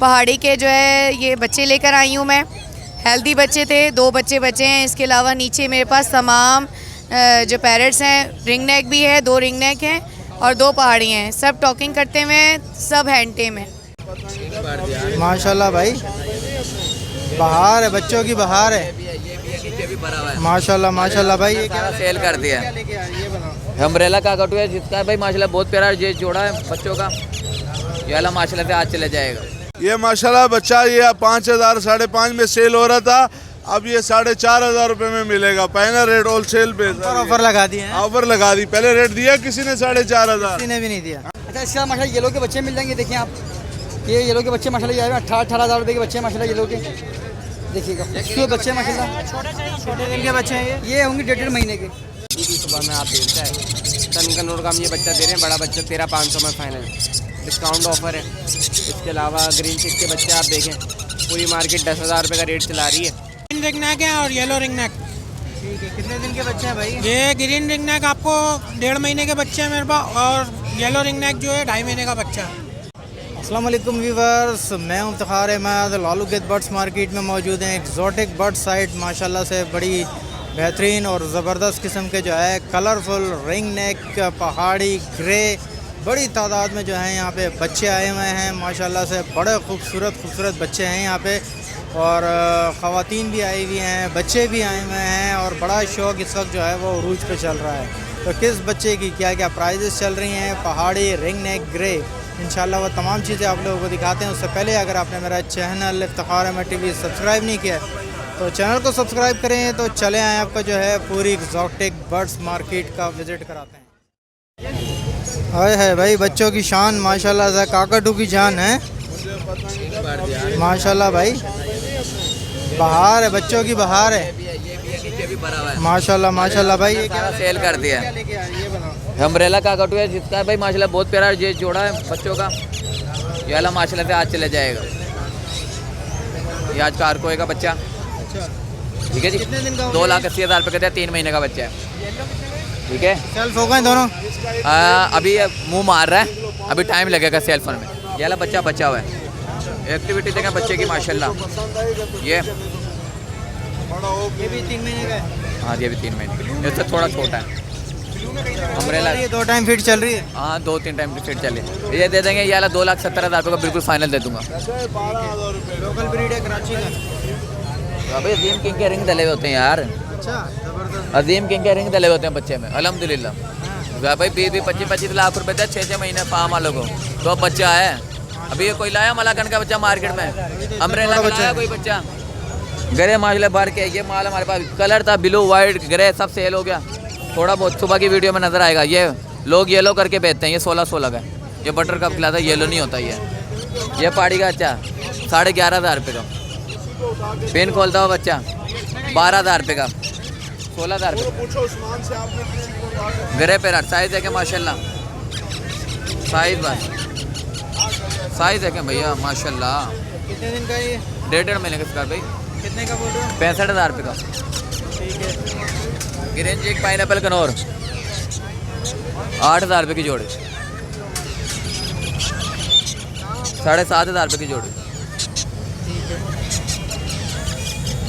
पहाड़ी के जो है ये बच्चे लेकर आई हूँ मैं। हेल्दी बच्चे थे, 2 बच्चे बचे हैं। इसके अलावा नीचे मेरे पास तमाम जो पैरट्स हैं, रिंग नेक भी है, 2 रिंग नेक हैं और 2 पहाड़ी हैं। सब टॉकिंग करते हुए, सब हैंड टेम है। माशाल्लाह भाई, बहार है, बच्चों की बहार है। माशाल्लाह माशाल्लाह भाई, ये क्या सेल कर दिया अम्ब्रेला काकटू है जिसका भाई माशाल्लाह बहुत प्यारा ये जोड़ा है बच्चों का। ये वाला माशाल्लाह से आज चले जाएगा। ये माशाल्लाह बच्चा ये 5,000 5,500 में सेल हो रहा था, अब ये 4,500 रुपये में मिलेगा। पहला रेट होल सेल पे ऑफर लगा दिए हैं। ऑफर लगा दी। पहले रेट दिया किसी ने 4,500, किसी ने भी नहीं दिया। अच्छा, इसका माशाल्लाह येलो के बच्चे मिल जाएंगे। देखिए आप, ये येलो के बच्चे माशाल्लाह 18,000 रुपये के बच्चे माशाल्लाह येलो के। देखिएगा इसके बच्चे माशाल्लाह छोटे दिन के बच्चे हैं ये होंगे 1.5 महीने के। सुबह में आप देखते हैं सन का नोट का हम ये बच्चा दे रहे हैं, बड़ा बच्चा 13,500 में फाइनल डिस्काउंट ऑफर है। इसके अलावा ग्रीन चिक के बच्चे आप देखें, पूरी मार्केट 10,000 रुपये का रेट चला रही है। ग्रीन रिंग नेक है और येलो रिंग नेक। ठीक है, कितने दिन के बच्चे हैं भाई? ये ग्रीन रिंग नेक आपको 1.5 महीने के बच्चे हैं मेरे पास, और येलो रिंग नेक जो है 2.5 महीने का बच्चा है। अस्सलाम वालेकुम व्यूवर्स, मैं हूं Iftikhar Ahmed. Lalu gate birds market में मौजूद हैं। एक्जॉटिक बर्ड साइट माशाल्लाह से बड़ी बेहतरीन और ज़बरदस्त किस्म के जो है कलरफुल रिंग नेक, पहाड़ी, ग्रे, बड़ी तादाद में जो है यहाँ पे बच्चे आए हुए हैं। माशाल्लाह से बड़े खूबसूरत बच्चे हैं यहाँ पे, और ख़वातीन भी आई हुई हैं, बच्चे भी आए हुए हैं, और बड़ा शौक़ इस वक्त जो है वो उरूज पे चल रहा है। तो किस बच्चे की क्या क्या प्राइजेस चल रही हैं, पहाड़ी, रिंग नेक, ग्रे, इंशाल्लाह वो तमाम चीज़ें आप लोगों को दिखाते हैं। उससे पहले अगर आपने मेरा channel Iftikhar Ahmed TV subscribe नहीं किया तो चैनल को सब्सक्राइब करें। तो चले आएँ, आपका जो है पूरी एक्जॉटिक बर्ड्स मार्केट का विज़िट कराते हैं। हाय है भाई, बच्चों की शान माशाल्लाह से, काकटू की जान है माशाल्लाह भाई, बहार है, बच्चों की बहार है। माशाल्लाह माशाल्लाह भाई, ये क्या सेल कर दिया अम्ब्रेला काकटू है जिसका भाई माशाल्लाह बहुत प्यारा ये जोड़ा है बच्चों का। ये वाला माशाल्लाह से आज चले जाएगा। ये आज कारकोए का बच्चा, ठीक है जी, 2,80,000 रुपये कहते हैं, 3 महीने का बच्चा है। ठीक है, सेल्फ हो गए दोनों? अभी मुंह मार रहा है, अभी टाइम लगेगा सेल फोन में। ये वाला बच्चा बचा हुआ है। एक्टिविटी देखें बच्चे की माशाल्लाह। ये भी 3 महीने का है। हाँ, ये भी 3 महीने, इससे थोड़ा छोटा है। अम्ब्रेला ये 2 टाइम फिट चल रही है। हाँ, 2-3 टाइम फिट चले। ये दे देंगे, ये वाला 2,70,000 रुपये का बिल्कुल फाइनल दे दूंगा। लोकल ब्रीड है कराची का। अभी अजीम किंग के रिंग डले होते हैं यार। अच्छा, जबरदस्त। अजीम किंग के रिंग डले होते हैं बच्चे में, अल्हम्दुलिल्लाह। भाई 20-25 लाख रुपए थे 6 महीने फार्म वालों को, तो बच्चा है। अभी ये कोई लाया मलाकन का बच्चा मार्केट में, अम्ब्रेला का लाया कोई बच्चा। ग्रे माशाल्लाह भर के ये माल हमारे पास, कलर था ब्लू, वाइट, ग्रे, सब सेल हो गया। थोड़ा बहुत सुबह की वीडियो में नज़र आएगा। ये लोग येलो करके बेचते हैं, ये 16 का। ये बटर कप खिलाता है, येलो नहीं होता। ये पहाड़ी का बच्चा 11,500 रुपये का। पेन खोलता हुआ बच्चा 12,000 रुपये का, 16,000 रुपये। ग्रे पैरट साइज़ देखें माशाल्लाह, साइज़ देखें भैया माशाल्लाह। कितने दिन का ये? 1.5 महीने का इसका भाई। कितने का बोल रहे हो? 65,000 रुपये का। ठीक है। ग्रीन चिक पाइनएप्पल कनौर 8,000 रुपये की जोड़ी, 7,500 रुपये की जोड़ी।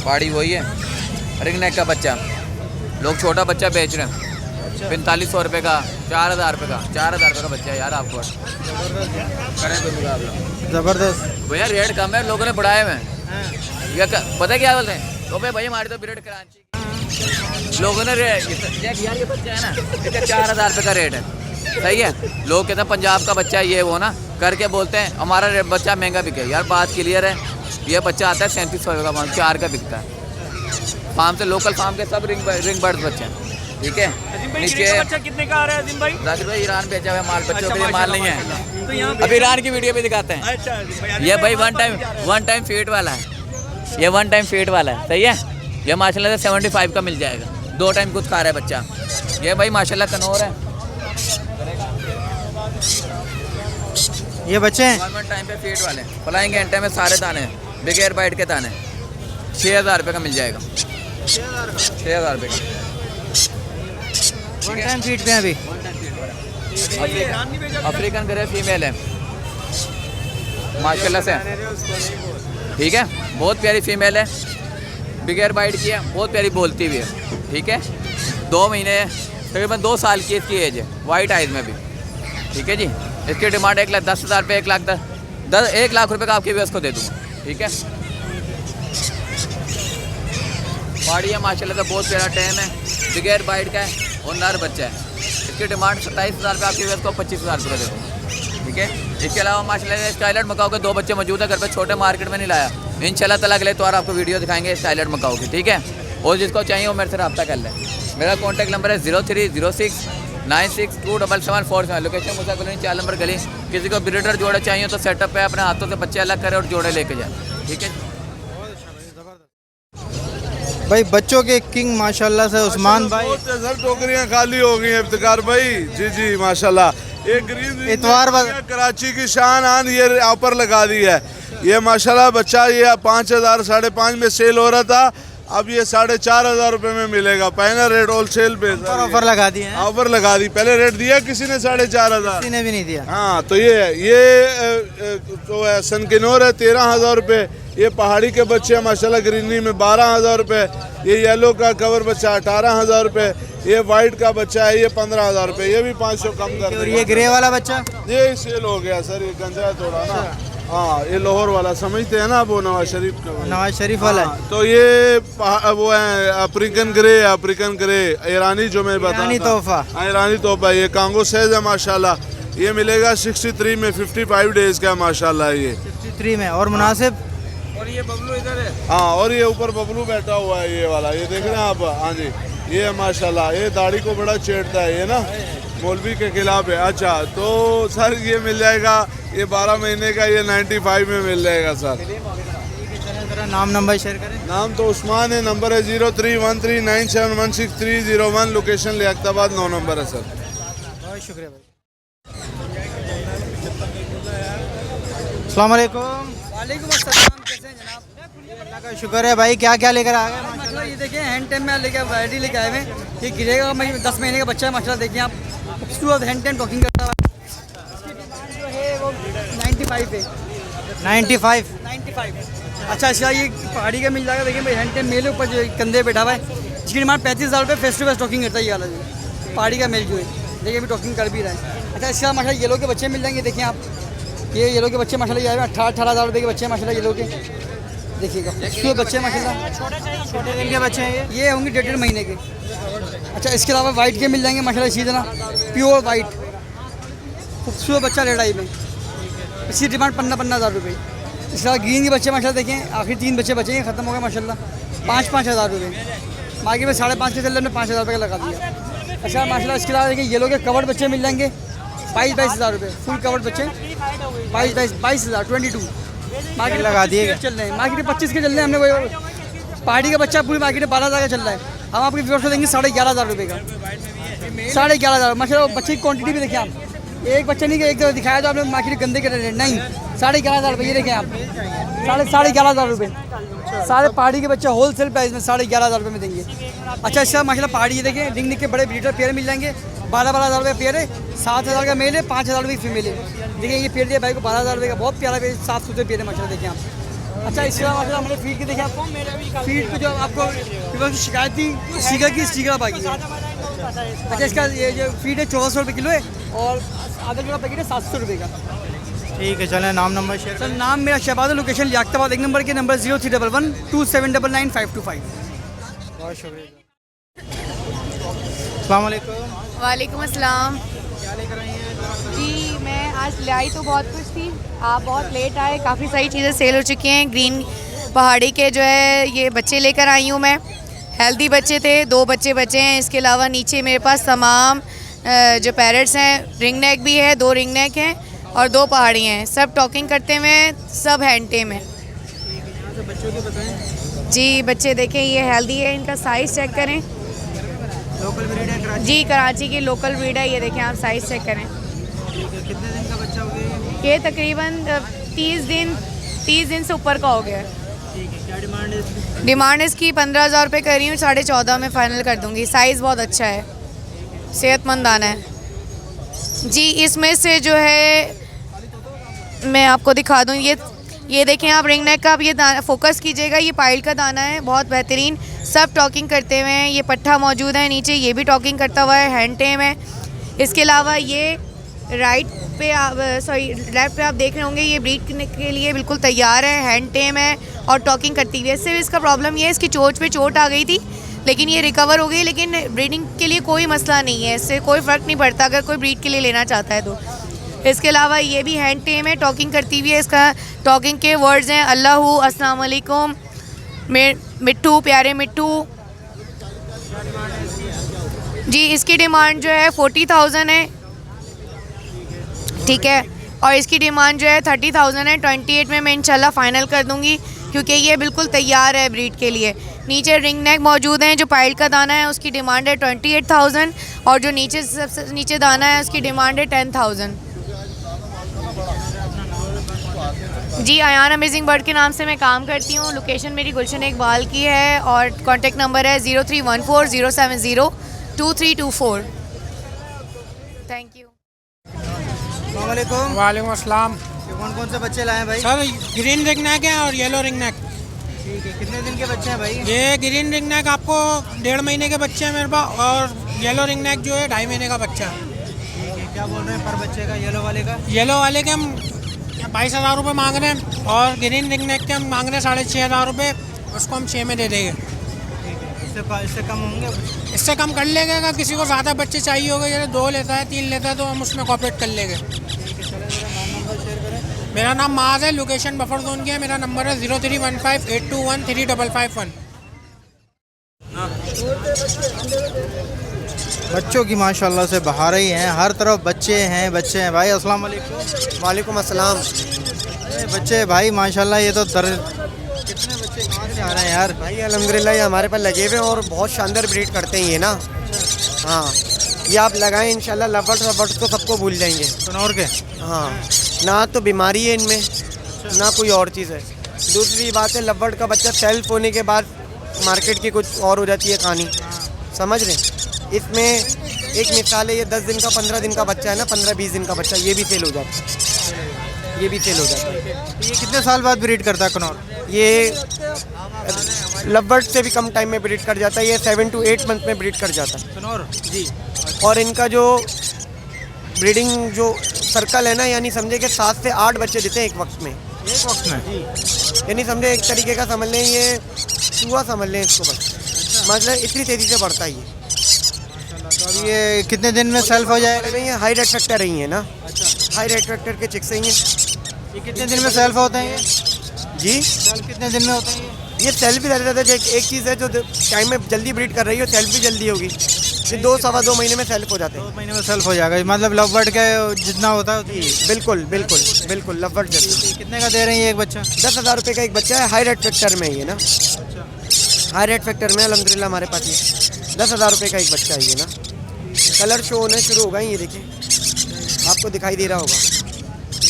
पहाड़ी वही है, रिंग नेक का बच्चा। लोग छोटा बच्चा बेच रहे हैं 4500 रुपये का, 4,000 रुपये का। 4,000 रुपये का बच्चा है यार आपको। करें तो मुकाबला ज़बरदस्त भैया, रेट कम है, लोगों ने बढ़ाए हुए हैं। ये पता क्या बोलते हैं तो भाई हमारे तो ब्रीड कराची लोगों ने यार ये बच्चा है ना, इसका 4,000 रुपये का रेट है। सही है, लोग कहते हैं पंजाब का बच्चा ये वो ना करके बोलते हैं हमारा बच्चा महंगा बिके। यार बात क्लियर है, ये बच्चा आता है 3700 रुपये का, 4 का बिकता है। फार्म से, लोकल फार्म के सब रिंग बर्ड्स बच्चे हैं। ठीक है, नीचे बच्चा कितने का आ रहा है अजीम भाई? जाकिर भाई ईरान भेजा हुआ माल, बच्चों के लिए माल नहीं है। तो अभी ईरान की वीडियो भी दिखाते हैं। ये भाई वन टाइम फीड वाला है, ये 1 टाइम फीड वाला है। सही है, ये माशाल्लाह से 75 का मिल जाएगा। 2 टाइम कुछ खा रहा है बच्चा। ये भाई माशाल्लाह कनौर है। ये बच्चे हैं 1 टाइम पे फीड वाले, फ्लाइंग एंटे में सारे दाने, बगैर बाइट के दाने। 6,000 रुपये का मिल जाएगा। 6,000 रुपये का 1 टाइम फीड पे हैं अभी। अफ्रीकन ग्रे फीमेल है। माशाल्लाह से, ठीक है। बहुत प्यारी फीमेल है, बिगैर बाइट की है, बहुत प्यारी बोलती भी है, ठीक है। 2 महीने तकरीबन 2 साल की इसकी एज है, वाइट आइज में भी, ठीक है जी। इसकी डिमांड 1,10,000 रुपये, 1 लाख रुपये का आपके व्यवस्था को दे दूँगा, ठीक है। पहाड़ी है माशाल्लाह से, बहुत प्यारा टैम है, बिगैर बाइट का है और नर बच्चा है। इसकी डिमांड 27,000 रुपये, आपकी व्यवस्था को 25,000 रुपये दे दूँगा, ठीक है। इसके अलावा माशाल्लाह स्टाइलर्ड मकाऊ के 2 बच्चे मौजूद है घर पे, छोटे मार्केट में नहीं लाया। इंशाल्लाह ताला अगले इतवार आपको वीडियो दिखाएंगे स्टाइलर्ड मकाऊ की, ठीक है। और जिसको चाहिए वो मेरे से रब्ता कर लें। मेरा कॉन्टैक्ट नंबर है 0306962747। लोकेशन मुसा कॉलोनी 4 नंबर गली। किसी को ब्रीडर जोड़े चाहिए तो सेटअप है, अपने हाथों से बच्चे अलग करें और जोड़े लेके जाए, ठीक है। भाई बच्चों के किंग माशाल्लाह से उस्मान भाई, सर टोकरियाँ खाली हो गई हैं इफ्तिकार भाई। जी जी माशाल्लाह। एक ग्रीन इतवार कराची की शान आन ये ऑफर लगा दी है। ये माशाल्लाह बच्चा ये 5,000 5,500 में सेल हो रहा था, अब ये 4,500 रुपये में मिलेगा। पहला रेट होलसेल पे ऑफर लगा दिए हैं। ऑफर लगा दी। पहले रेट दिया किसी ने 4,500, किसी ने भी नहीं दिया। हाँ तो ये तो है सनकिनोर है 13,000 रुपये। ये पहाड़ी के बच्चे हैं माशाल्लाह, ग्रीनरी में 12,000 रुपये। ये येलो का कवर बच्चा 18,000 रुपये। ये वाइट का बच्चा है ये 15,000 रुपये। ये भी 500 कम कर। और ये ग्रे वाला बच्चा ये सेल हो गया सर, ये गंजा है थोड़ा ना। हाँ ये लाहौर वाला समझते हैं ना, वो नवाज शरीफ का, नवाज शरीफ वाला हाँ, तो ये वो है अफ्रीकन ग्रे ईरानी, जो मैं बता ईरानी तोहफा। ईरानी तोहफा। ये कांगो साइज है माशाल्लाह। ये मिलेगा 63 में, 55 डेज का माशाल्लाह। ये 63 में और मुनासिब। और ये बबलू इधर है, हाँ और ये ऊपर बबलू बैठा हुआ है ये वाला, ये देख रहे हैं आप। हाँ जी ये माशाल्लाह, ये दाढ़ी को बड़ा छेड़ता है ये ना, मौलवी के खिलाफ है। अच्छा तो सर ये मिल जाएगा, ये 12 महीने का, ये 95 में मिल जाएगा सर। नाम नंबर शेयर करें। नाम तो उस्मान है, नंबर है 0313971630 लोकेशन लियाकताबाद 9 नंबर है सर। बहुत शुक्रिया भाई। अस्सलाम वालेकुम। वालेकुम अस्सलाम, कैसे हैं जनाब? अल्लाह का शुक्र है भाई। क्या क्या लेकर आ गए? माशाल्लाह ये देखिए हैंड टेम में लेकर वैरायटी लेके आए हैं। ये गिरेगा 10 महीने का बच्चा है माशाल्लाह। देखिए आप, खूबसूरत हैंड टेम टॉकिंग करता है। इसकी डिमांड जो है वो 95 है। 95। अच्छा अच्छा, ये पहाड़ी का मिल जाएगा। देखिए भाई हैंड टेम मेल ऊपर जो कंधे बैठा हुआ है, इसकी डिमांड 35,000 रुपये। फेस टू फेस टॉकिंग करता है ये वाला जो पहाड़ी का मेल जो है। देखिए अभी टॉकिंग कर भी रहा है। अच्छा इसका माशाल्लाह येलो के बच्चे मिल जाएंगे। देखिए आप, ये येलो के बच्चे माशाल्लाह ये 18,000 रुपये के बच्चे माशाल्लाह येलो के। देखिएगा खूबसूरत बच्चे माशाल्लाह। छोटे दिन के बच्चे हैं ये होंगे 1.5 महीने के। अच्छा इसके अलावा वाइट के मिल जाएंगे माशाल्लाह, इसी तरह प्योर वाइट खूबसूरत बच्चा रेड आई में। इसकी डिमांड 15,000 रुपये। इसके अलावा ग्रीन के बच्चे माशाल्लाह देखें, आखिर 3 बच्चे बचे हैं, ख़त्म हो गए माशाल्लाह। 5,000 रुपये मार्केट में 5,500 के चल रहे, हमने 5,000 रुपये का लगा दिया। अच्छा माशाल्लाह इसके अलावा देखिए येलो के कवर्ड बच्चे मिल जाएंगे 22,000 रुपये। फुल कवर्ड बच्चे 22,000 22 मार्केट लगा दिए चल रहे हैं। मार्केट में 25 के चल रहे हैं। हमने वो पहाड़ी का बच्चा पूरी मार्केट में 12,000 का चल रहा है। हम आपके व्यूअर्स को देंगे 11,500 रुपये का। 11,500 माशाल्लाह। बच्चे की क्वांटिटी भी देखिए आप, एक बच्चा नहीं कि एक तरह दिखाया तो आपने मार्केट गंदे कर रहे हैं, नहीं 11,500 रुपये। ये देखें आप, 11,500 रुपये। सारे पहाड़ी के बच्चे होल सेल प्राइस में 11,500 रुपये में देंगे। अच्छा अच्छा माशाल्लाह पहाड़ी ये देखें, रिंग निक के बड़े ब्रीडर पेयर मिल जाएंगे। 12,000 रुपये पेयर है, 7,000 का मेल है, 5,000 रुपये की फीमेल है। देखिए ये पेयर दिया भाई को 12,000 रुपये का, बहुत प्यारा पेयर, साफ सुथरे पेयर है माशाल्लाह। देखें आप। अच्छा इसके बाद माशाल्लाह हमने फीड की देखिए आपको, फीड को जो आपको शिकायत थी स्टीकर की, स्टीकर बाकी है। अच्छा इसका ये जो फीड है 1,400 रुपये किलो है और आधा किलो पैकेट है 700 रुपये का। ठीक है चलें, नाम नंबर शेयर। सर नाम मेरा शहबाज, लोकेशन लियाकताबाद 1 नंबर के, नंबर 031127999525। बहुत शुक्रिया। अस्सलाम वालेकुम। वालेकुम अस्सलाम। क्या लेकर आई हैं? जी मैं आज लाई तो बहुत कुछ थी, आप बहुत लेट आए, काफ़ी सारी चीज़ें सेल हो चुकी हैं। ग्रीन पहाड़ी के जो है ये बच्चे लेकर आई हूँ मैं। हेल्दी बच्चे थे, 2 बच्चे बचे हैं। इसके अलावा नीचे मेरे पास तमाम जो पैरेट्स हैं, रिंग नेक भी है, 2 रिंग नेक हैं और 2 पहाड़ी हैं। सब टॉकिंग करते हुए, सब हैंड टेम है। बच्चों के बताएं। जी बच्चे देखें, ये हेल्दी है, इनका साइज़ चेक करें। लोकल ब्रीड है कराची? जी कराची की लोकल ब्रीड है, ये देखें आप, साइज़ चेक करें। ठीक है, कितने दिन का बच्चा हो गया? ये तकरीबन 30 दिन से ऊपर का हो गया है। ठीक है, क्या डिमांड है इसकी? डिमांड इसकी 15,000 रुपये कर रही हूँ, 14.5 में फ़ाइनल कर दूँगी। साइज़ बहुत अच्छा है, सेहतमंद दाना है। जी इसमें से जो है मैं आपको दिखा दूँ, ये देखें आप रिंग नेक का, आप ये दाना फोकस कीजिएगा, ये पायल का दाना है, बहुत बेहतरीन, सब टॉकिंग करते हुए हैं। ये पट्ठा मौजूद है नीचे, ये भी टॉकिंग करता हुआ है, हैंड टेम है। इसके अलावा ये राइट पे आप लेफ्ट पे आप देख रहे होंगे, ये ब्रीड के लिए बिल्कुल तैयार है, हैंड टेम है और टॉकिंग करती हुई है। इससे भी इसका प्रॉब्लम ये है, इसकी चोंच पे चोट आ गई थी, लेकिन ये रिकवर हो गई। लेकिन ब्रीडिंग के लिए कोई मसला नहीं है, इससे कोई फ़र्क नहीं पड़ता अगर कोई ब्रीड के लिए लेना चाहता है तो। इसके अलावा ये भी हैंड टेम है, टॉकिंग करती हुई है। इसका टॉकिंग के वर्ड्स हैं अल्लाहू, अस्सलाम वालेकुम, मिट्ठू, प्यारे मिट्ठू। जी इसकी डिमांड जो है 40,000 है, ठीक है, और इसकी डिमांड जो है 30,000 है। 28 में मैं इंशाल्लाह फ़ाइनल कर दूंगी, क्योंकि ये बिल्कुल तैयार है ब्रीड के लिए। नीचे रिंग नेक मौजूद हैं, जो पायल का दाना है उसकी डिमांड है 28,000, और जो नीचे सबसे नीचे दाना है उसकी डिमांड है 10,000। जी आयान अमेजिंग बर्ड के नाम से मैं काम करती हूँ। लोकेशन मेरी गुलशन इकबाल की है और कॉन्टेक्ट नंबर है 0314070224। Thank you. अस्सलाम वालेकुम। वालेकुम अस्सलाम। ये कौन कौन से बच्चे लाए हैं भाई? सर ग्रीन रिंग नेक है और येलो रिंग नेक। ठीक है, कितने दिन के बच्चे हैं भाई? ये ग्रीन रिंग नेक आपको 1.5 महीने के बच्चे हैं मेरे पास, और येलो रिंग नेक जो है 2.5 महीने का बच्चा है। ठीक है, क्या बोल रहे हैं पर बच्चे का येलो वाले का? येलो वाले के हम 22,000 रुपये मांग रहे हैं, और ग्रीन रिंग नेक के हम मांग रहे हैं 6,500 रुपये, उसको हम 6 में दे देंगे। ठीक है, इससे कम होंगे? इससे कम कर लेंगे, अगर किसी को ज़्यादा बच्चे चाहिए होगा, जैसे 2 लेता है 3 लेता है तो हम उसमें कॉपरेट कर लेंगे। मेरा नाम माज है, लोकेशन बफर जोन की है, मेरा नंबर है 031582135551। बच्चों की माशाल्लाह से बहार ही हैं, हर तरफ बच्चे हैं भाई। अस्सलाम वालेकुम। वालेकुम अस्सलाम। बच्चे भाई माशाल्लाह, ये तो कितने बच्चे कहाँ से आ रहे हैं यार? भाई अल्हम्दुलिल्लाह ये हमारे पास लगे हुए हैं और बहुत शानदार ब्रीड करते हैं ये ना। हाँ ये आप लगाएं इंशाल्लाह, लवर्ड तो सबको भूल जाएंगे। कनौर के? हाँ ना तो बीमारी है इनमें, ना कोई और चीज़ है। दूसरी बात है, लवर्ड का बच्चा सेल्फ होने के बाद मार्केट की कुछ और हो जाती है कहानी, समझ रहे? इसमें एक मिसाल है, ये 10 दिन का 15 दिन का बच्चा है ना, 15-20 दिन का बच्चा, ये भी सेल हो जाता है, ये भी सेल हो जाता है। तो ये कितने साल बाद ब्रीड करता है कनौर? ये लवर्ड से भी कम टाइम में ब्रीड कर जाता है, ये 7 to 8 मंथ में ब्रीड कर जाता है कनौर जी। और इनका जो ब्रीडिंग जो सर्कल है ना, यानी समझे कि 7 से 8 बच्चे देते हैं एक वक्त में। एक वक्त में? यानी समझे एक तरीके का समझ लें, ये चूहा समझ लें इसको बस, मतलब इतनी तेज़ी से बढ़ता है ये। तो अब ये कितने दिन में सेल्फ हो जाएगा? ये हाई रेट फैक्टर रही है ना। अच्छा, हाई रेट फैक्टर के चिक्स हैं ये। कितने दिन में सेल्फ होते हैं ये? जी सेल्फ कितने दिन में होते हैं ये सेल्फ भी रहता है। एक चीज़ है जो टाइम में जल्दी ब्रीड कर रही है, सेल्फ भी जल्दी होगी, ये 2-2.25 महीने में सेल्फ हो जाते हैं। 2 महीने में सेल्फ हो जाएगा, मतलब लव बर्ड का जितना होता है? बिल्कुल बिल्कुल बिल्कुल लवर्ड जैसे। कितने का दे रहे हैं ये एक बच्चा? 10,000 रुपये का एक बच्चा है, हाई रेट फैक्टर में ये ना, हाई रेट फैक्टर में अल्हम्दुलिल्लाह हमारे पास ये 10,000 रुपये का एक बच्चा है ये ना। कलर शो होने शुरू हो गए, ये देखिए आपको दिखाई दे रहा होगा,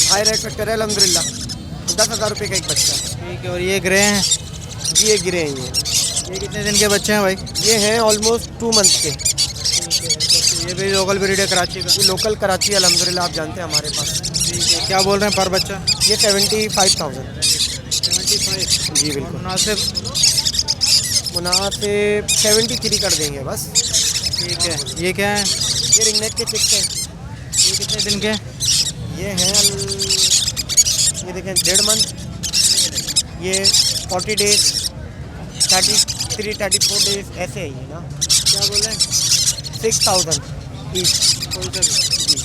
हाई रेट फैक्टर है अल्हम्दुलिल्लाह, 10,000 रुपये का एक बच्चा। ठीक है, और ये ग्रे हैं? जी ये गिरे हैं ये कितने दिन के बच्चे हैं भाई? ये हैं ऑलमोस्ट 2 मंथ के। ये भी लोकल ब्रीड है कराची का? ये लोकल कराची अल्हम्दुलिल्लाह, आप जानते हैं हमारे पास। ठीक है, क्या बोल रहे हैं पर बच्चा? ये 75,000। 75? जी बिल्कुल मुनासिब? मुनासिब 73 कर देंगे बस। ठीक है, ये क्या है? ये रिंग नेक के चिक्स हैं, ये कितने दिन के? ये हैं ये देखें 1.5 मंथ, ये 40 डेज, 33-34 डेज ऐसे है ये ना। क्या बोल रहे हैं? 6,000 ईच। कोई सा भी? जी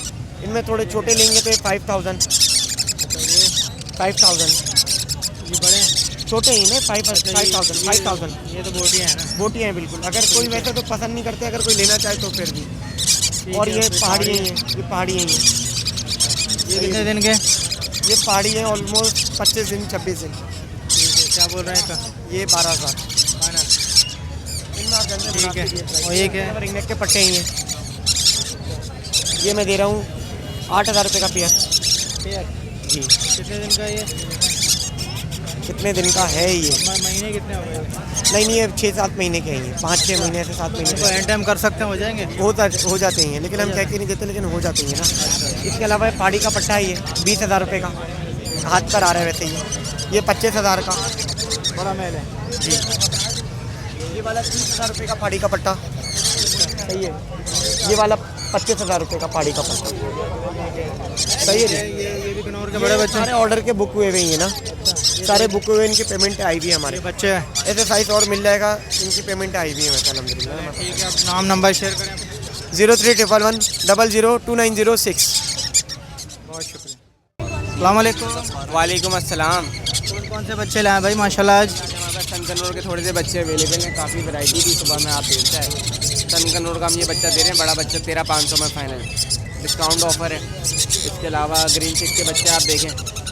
इनमें थोड़े छोटे लेंगे तो ये 5,000। 5,000 ये बड़े हैं? छोटे ही ना, 5,000। ये तो बोटियाँ हैं ना? बोटियाँ हैं बिल्कुल। अगर कोई वैसे तो पसंद नहीं करते, अगर कोई लेना चाहे तो फिर भी। और ये पहाड़ी हैं, ये पहाड़ी हैं ये कितने दिन के? ये पहाड़ी है ऑलमोस्ट 25 दिन 26 दिन। ठीक है, क्या बोल रहे हैं इसका? ये 12,000। ठीक है, और ये क्या है? रिंग नेक के पट्टे हैं ये मैं दे रहा हूँ 8,000 रुपये का पेयर। जी कितने दिन का ये? कितने दिन का है ये? महीने कितने हो गए? नहीं ये 6-7 महीने के हैं ये, 5-6 महीने से 7 महीने तो एंड टाइम कर सकते हैं, हो जाएंगे? हो जाते हैं, लेकिन हम कह के नहीं देते, लेकिन हो जाते हैं ना। इसके अलावा ये पहाड़ी का पट्टा है ये 20,000 रुपये का। हाथ पर आ रहा है वैसे ये 25,000 का बड़ा मेल है जी। ये वाला 30,000 रुपये का पहाड़ी का पट्टा सही है। ये वाला 25,000 रुपये का पहाड़ी का पट्टा सही है जी। ये भी किन्नौर के बड़े बच्चे सारे ऑर्डर के बुक हुए हैं ना, सारे बुक हुए, इनकी पेमेंट आई हुई है हमारे बच्चे हैं। ऐसे साइज और मिल जाएगा, इनकी पेमेंट आई हुई है वैसे अलहमदिल्ला। ठीक है, आप नाम नंबर शेयर करें। 0311002906। बहुत शुक्रिया। अस्सलाम वालेकुम। वालेकुम अस्सलाम। कौन से बच्चे लाए भाई माशाल्लाह आज? हमारे पास सनकनूर के थोड़े से बच्चे अवेलेबल हैं, काफ़ी वैरायटी थी सुबह में, आप देखता है सनकनूर का हम ये बच्चा दे रहे हैं, बड़ा बच्चा 13,500 में फाइनल, डिस्काउंट ऑफर है। इसके अलावा ग्रीन चिक के बच्चे आप देखें,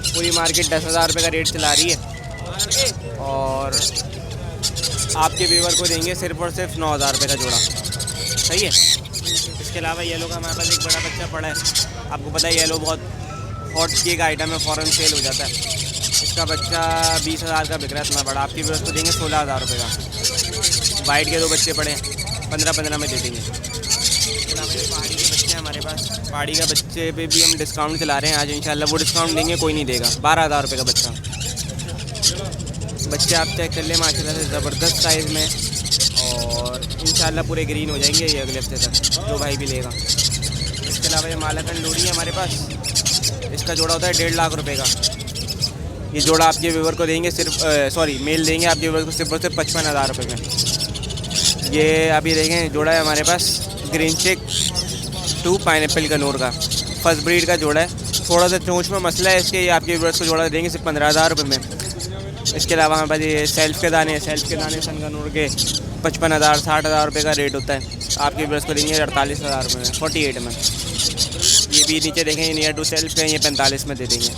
पूरी मार्केट 10,000 रुपये का रेट चला रही है और आपके व्यूवर को देंगे सिर्फ और सिर्फ 9,000 रुपये का जोड़ा, सही है। इसके अलावा येलो का हमारे पास एक बड़ा बच्चा पड़ा है, आपको पता है येलो बहुत हॉट केक आइटम है, फ़ौरन सेल हो जाता है। इसका बच्चा 20,000 का बिक रहा है इतना बड़ा, आपकी व्यूअर्स को देंगे 16,000 रुपये का। वाइट के 2 बच्चे पड़े हैं, 15-15 में दे देंगे। इसके अलावा ये पहाड़ी के बच्चे हैं हमारे पास, पहाड़ी का बच्चे पे भी हम डिस्काउंट चला रहे हैं आज इंशाल्लाह, वो डिस्काउंट देंगे कोई नहीं देगा। 12,000 रुपये का बच्चा, बच्चे आप चेक कर लें माशाल्लाह से ज़बरदस्त साइज़ में, और इंशाल्लाह पूरे ग्रीन हो जाएंगे ये अगले हफ्ते तक, जो भाई भी लेगा। इसके अलावा ये मालाकन लोरी है हमारे पास, इसका जोड़ा होता है 1.5 लाख रुपये का। ये जोड़ा आपके व्यूवर को देंगे सिर्फ मेल देंगे आपके व्यूवर को सिर्फ और सिर्फ 55,000 रुपये में। ये अभी देखें जोड़ा है हमारे पास ग्रीन चेक 2 पाइनएप्पल कनूर का, फर्स्ट ब्रीड का जोड़ा है, थोड़ा सा चोंच में मसला है इसके, ये आपके व्यूवर्स को जोड़ा देंगे सिर्फ 15,000 रुपये में। इसके अलावा हमारे पास ये सेल्फ के दाने सनकनूर के 55,000 60,000 रुपये का रेट होता है, आपके व्यूवर्स को देंगे 48,000 रुपये में 48 में। ये भी नीचे देखें नियर टू सेल्फ है, ये 45 में दे देंगे।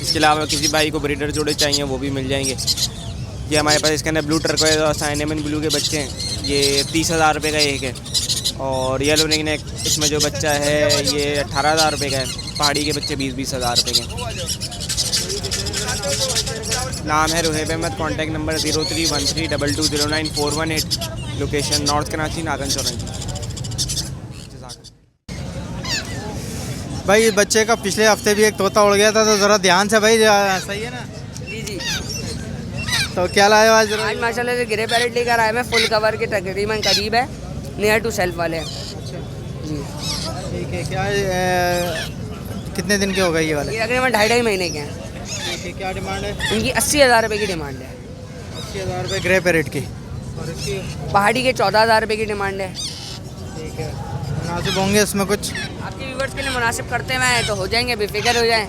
इसके अलावा किसी भाई को ब्रीडर जोड़े चाहिए वो भी मिल जाएंगे। ये हमारे पास इसके अंदर ब्लू टर्कोइज और साइनेमन ब्लू के बच्चे हैं, ये 30,000 रुपये का एक है। और येलो रिंग नेक इसमें जो बच्चा है ये 18,000 रुपये का है, पहाड़ी के बच्चे 20-20,000 रुपये के। नाम है Ruheb Ahmad, contact number 0313220941 location north Karachi Nagan Chowrangi. भाई बच्चे का पिछले हफ्ते भी एक तोता उड़ गया था, तो ज़रा ध्यान से भाई, सही है ना? जी जी। तो क्या लाए हो आज? आज माशाल्लाह से ग्रे पैरेट लेकर आए, मैं फुल कवर के तकरीबन करीब है, नियर टू सेल्फ वाले हैं जी। ठीक है, क्या कितने दिन के हो गए ये वाले? ये तकरीबन 2.5 महीने के हैं। ठीक है, क्या डिमांड है? इनकी 80,000 रुपये की डिमांड है। 80,000 रुपये ग्रे पैरेट की, और इसकी पहाड़ी के 14,000 रुपये की डिमांड है। ठीक है, मुनासिब होंगे इसमें कुछ? आपके व्यूवर्स के लिए मुनासिब करते हैं तो हो जाएंगे, बेफिक्र हो जाएँ।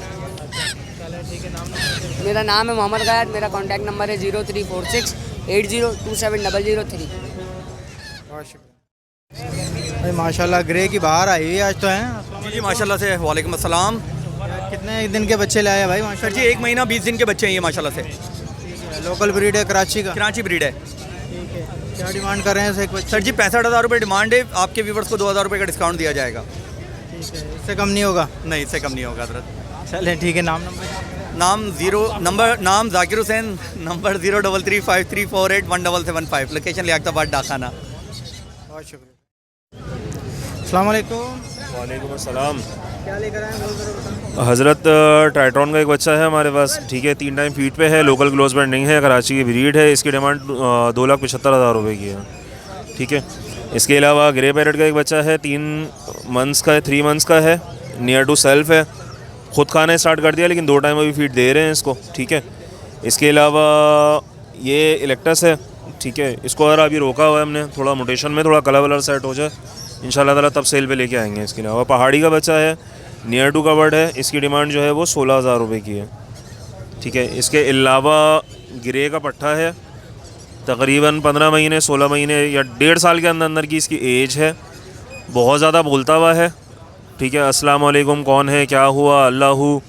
मेरा नाम है मोहम्मद गयात, मेरा कॉन्टैक्ट नंबर है 034680270003। बहुत शुक्रिया भाई, माशाल्लाह ग्रे की बाहर आई हुई आज तो है। जी माशाल्लाह से। वालेकुम अस्सलाम। कितने दिन के बच्चे लाए भाई? सर जी 1 महीना 20 दिन के बच्चे हैं ये माशाल्लाह से। लोकल ब्रीड है, कराची का? कराची ब्रीड है। ठीक है, क्या डिमांड कर रहे हैं एक बच्चे? सर जी 65,000 रुपये डिमांड है, आपके व्यूवर्स को 2,000 रुपये का डिस्काउंट दिया जाएगा। ठीक है, इससे कम नहीं होगा? नहीं, इससे कम नहीं होगा हजरत। चलें ठीक है, नाम जाकिर हुसैन, नंबर 033534817775, लोकेशन लियाकताबाद डाखाना। बहुत शुक्रिया। अस्सलाम वालेकुम। वालेकुम अस्सलाम। क्या लेकर आए हैं? हज़रत टाइट्रॉन का एक बच्चा है हमारे पास, ठीक है, 3 टाइम फीट पे है, लोकल ग्लोज बैंडिंग है, कराची की ब्रीड है, इसकी डिमांड 2,75,000 रुपये की है। ठीक है, इसके अलावा ग्रे पैरेट का एक बच्चा है, 3 मंथ्स का है, 3 मंथ्स का है, नियर टू सेल्फ है, ख़ुद खाना स्टार्ट कर दिया लेकिन 2 टाइम अभी फीड दे रहे हैं इसको। ठीक है, इसके अलावा ये इलेक्टस है, ठीक है, इसको अगर अभी रोका हुआ है हमने, थोड़ा मोटेशन में थोड़ा कलर वलर सेट हो जाए इंशाल्लाह ताला तब सेल पे लेके आएंगे। इसके अलावा पहाड़ी का बच्चा है, नियर टू कवर्ड है, इसकी डिमांड जो है वो 16,000 रुपये की है। ठीक है, इसके अलावा ग्रे का पट्ठा है, तकरीबन 15 महीने 16 महीने या 1.5 साल के अंदर अंदर की इसकी एज है, बहुत ज़्यादा बोलता हुआ है। ठीक है, अस्सलाम वालेकुम, कौन है, क्या हुआ, अल्लाहू,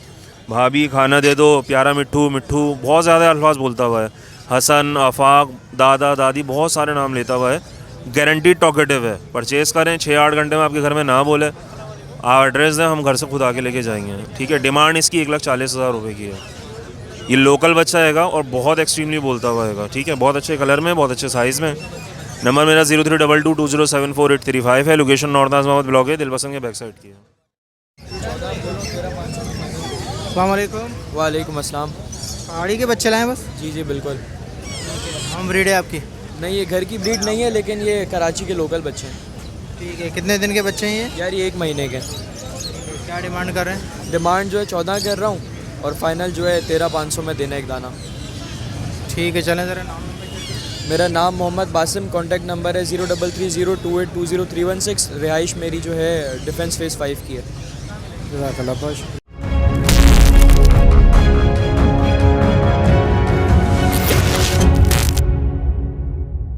भाभी खाना दे दो, प्यारा मिट्ठू मिट्ठू, बहुत ज़्यादा अल्फाज बोलता हुआ है। हसन, आफाक, दादा दादी, बहुत सारे नाम लेता हुआ है। गारंटीड टॉकेटिव है, परचेज़ करें 6-8 घंटे में आपके घर में ना बोले, आप एड्रेस दें, हम घर से खुद आके लेके जाएंगे। ठीक है, डिमांड इसकी 1,40,000 रुपये की है। ये लोकल बच्चा हैगा और बहुत एक्सट्रीमली बोलता हुआ हैगा। ठीक है, बहुत अच्छे कलर में, बहुत अच्छे साइज़ में। नंबर मेरा 0322207485 है, लोकेशन नॉर्थ नाज़माबाद ब्लॉक है, दिलपसंद के बैक साइड की है। अस्सलाम वालेकुम। वालेकुम अस्सलाम। पहाड़ी के बच्चे लाए बस? जी जी बिल्कुल। हम ब्रीड है आपकी? नहीं, ये घर की ब्रीड नहीं है, लेकिन ये कराची के लोकल बच्चे हैं। ठीक है, कितने दिन के बच्चे हैं ये? यार ये 1 महीने के। क्या डिमांड कर रहे हैं? डिमांड जो है 14 कर रहा हूँ और फाइनल जो है 13,500 में देना एक दाना। ठीक है, चलें ज़रा नाम। मेरा नाम मोहम्मद बासिम, कॉन्टैक्ट नंबर है 033028203116। रिहाइश मेरी जो है डिफेंस फेज़ 5 की है। जज़ाकल्लाह बहुत शुक्रिया।